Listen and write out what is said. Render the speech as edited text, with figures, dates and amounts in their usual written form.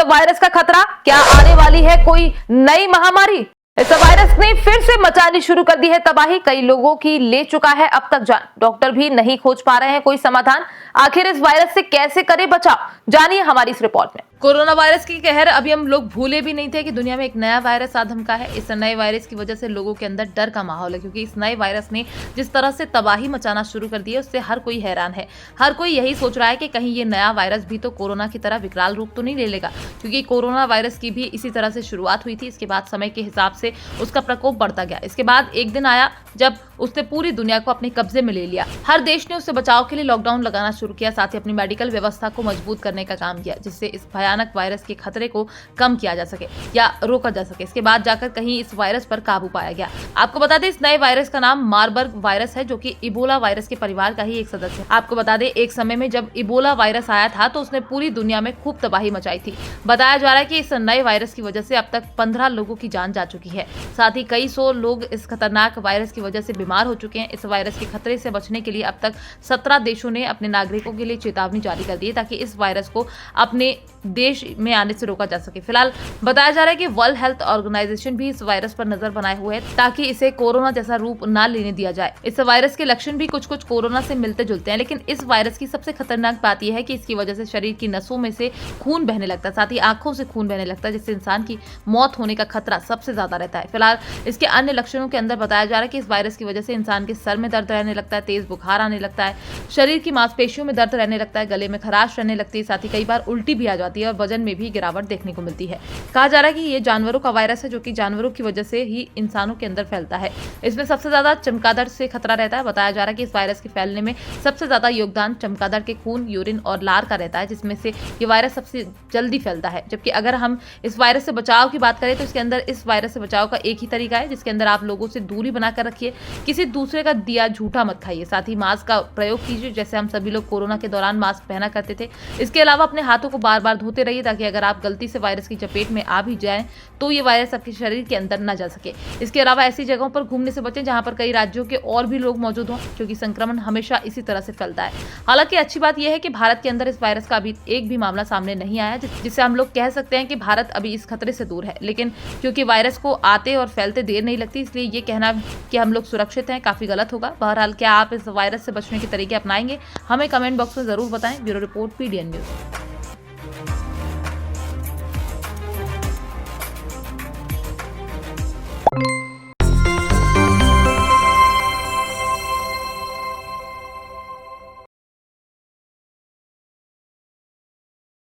Virus का खतरा, क्या आने वाली है कोई नई महामारी? इस वायरस ने फिर से मचानी शुरू कर दी है तबाही, कई लोगों की ले चुका है अब तक जान। डॉक्टर भी नहीं खोज पा रहे हैं कोई समाधान। आखिर इस वायरस से कैसे करें बचाव, जानिए हमारी इस रिपोर्ट में। कोरोना वायरस की कहर अभी हम लोग भूले भी नहीं थे कि दुनिया में एक नया वायरस आ धमका है। इस नए वायरस की वजह से लोगों के अंदर डर का माहौल है, क्योंकि इस नए वायरस ने जिस तरह से तबाही मचाना शुरू कर दी है उससे हर कोई हैरान है। हर कोई यही सोच रहा है कि कहीं ये नया वायरस भी तो कोरोना की तरह विकराल रूप तो नहीं ले लेगा, क्योंकि कोरोना वायरस की भी इसी तरह से शुरुआत हुई थी। इसके बाद समय के हिसाब से उसका प्रकोप बढ़ता गया। इसके बाद एक दिन आया जब उसने पूरी दुनिया को अपने कब्जे में ले लिया। हर देश ने उससे बचाव के लिए लॉकडाउन लगाना शुरू किया, साथ ही अपनी मेडिकल व्यवस्था को मजबूत करने का काम किया, जिससे इस भयानक वायरस के खतरे को कम किया जा सके या रोका जा सके। इसके बाद जाकर कहीं इस वायरस पर काबू पाया गया। आपको बता दें, इस नए वायरस का नाम मारबर्ग वायरस है, जो कि इबोला वायरस के परिवार का ही एक सदस्य है। आपको बता दें, एक समय में जब इबोला वायरस आया था तो उसने पूरी दुनिया में खूब तबाही मचाई थी। बताया जा रहा है कि इस नए वायरस की वजह से अब तक 15 लोगों की जान जा चुकी है। साथ ही कई सौ लोग इस खतरनाक वायरस की वजह से बीमार हो चुके हैं। इस वायरस के खतरे से बचने के लिए अब तक 17 देशों ने अपने नागरिकों के लिए चेतावनी जारी कर दी है, ताकि इस वायरस को अपने देश में आने से रोका जा सके। फिलहाल बताया जा रहा है कि वर्ल्ड हेल्थ ऑर्गेनाइजेशन भी इस वायरस पर नजर बनाए हुए है, ताकि इसे कोरोना जैसा रूप ना लेने दिया जाए। इस वायरस के लक्षण भी कुछ कुछ कोरोना से मिलते जुलते हैं, लेकिन इस वायरस की सबसे खतरनाक बात यह है कि इसकी वजह से शरीर की नसों में से खून बहने लगता है, साथ ही आंखों से खून बहने लगता है, जिससे इंसान की मौत होने का खतरा सबसे ज्यादा रहता है। फिलहाल इसके अन्य लक्षणों के अंदर बताया जा रहा है कि इस वायरस की वजह से इंसान के सर में दर्द रहने लगता है, तेज बुखार आने लगता है, शरीर की मांसपेशियों में दर्द रहने लगता है, गले में खराश रहने लगती है, साथ ही कई बार उल्टी भी आ जाती है और वजन में भी गिरावट देखने को मिलती है। कहा जा रहा है कि ये जानवरों का वायरस है, जो कि जानवरों की वजह से ही इंसानों के अंदर फैलता है। इसमें सबसे ज्यादा चमगादड़ से खतरा रहता है। बताया जा रहा है कि इस वायरस के फैलने में सबसे ज्यादा योगदान चमगादड़ के खून, यूरिन और लार का रहता है, जिसमें से ये वायरस सबसे जल्दी फैलता है। जबकि अगर हम इस वायरस से बचाव की बात करें तो इसके अंदर इस वायरस से बचाव का एक ही तरीका है, जिसके अंदर आप लोगों से दूरी बनाकर रखिए, किसी दूसरे का दिया झूठा मत खाइए, साथ ही मास्क का प्रयोग कीजिए, जैसे हम सभी लोग कोरोना के दौरान मास्क पहना करते थे। इसके अलावा अपने हाथों को बार बार धोते रहिए, ताकि अगर आप गलती से वायरस की चपेट में आ भी जाएं तो ये वायरस आपके शरीर के अंदर न जा सके। इसके अलावा ऐसी जगहों पर घूमने से बचें जहां पर कई राज्यों के और भी लोग मौजूद हों, क्योंकि संक्रमण हमेशा इसी तरह से फैलता है। हालांकि अच्छी बात यह है कि भारत के अंदर इस वायरस का अभी एक भी मामला सामने नहीं आया, जिससे हम लोग कह सकते हैं कि भारत अभी इस खतरे से दूर है। लेकिन क्योंकि वायरस को आते और फैलते देर नहीं लगती, इसलिए ये कहना कि हम लोग सुरक्षित हैं काफी गलत होगा। बहरहाल, क्या आप इस वायरस से बचने के तरीके अपनाएंगे? हमें कमेंट बॉक्स में जरूर बताएं। Bureau report, PDN news.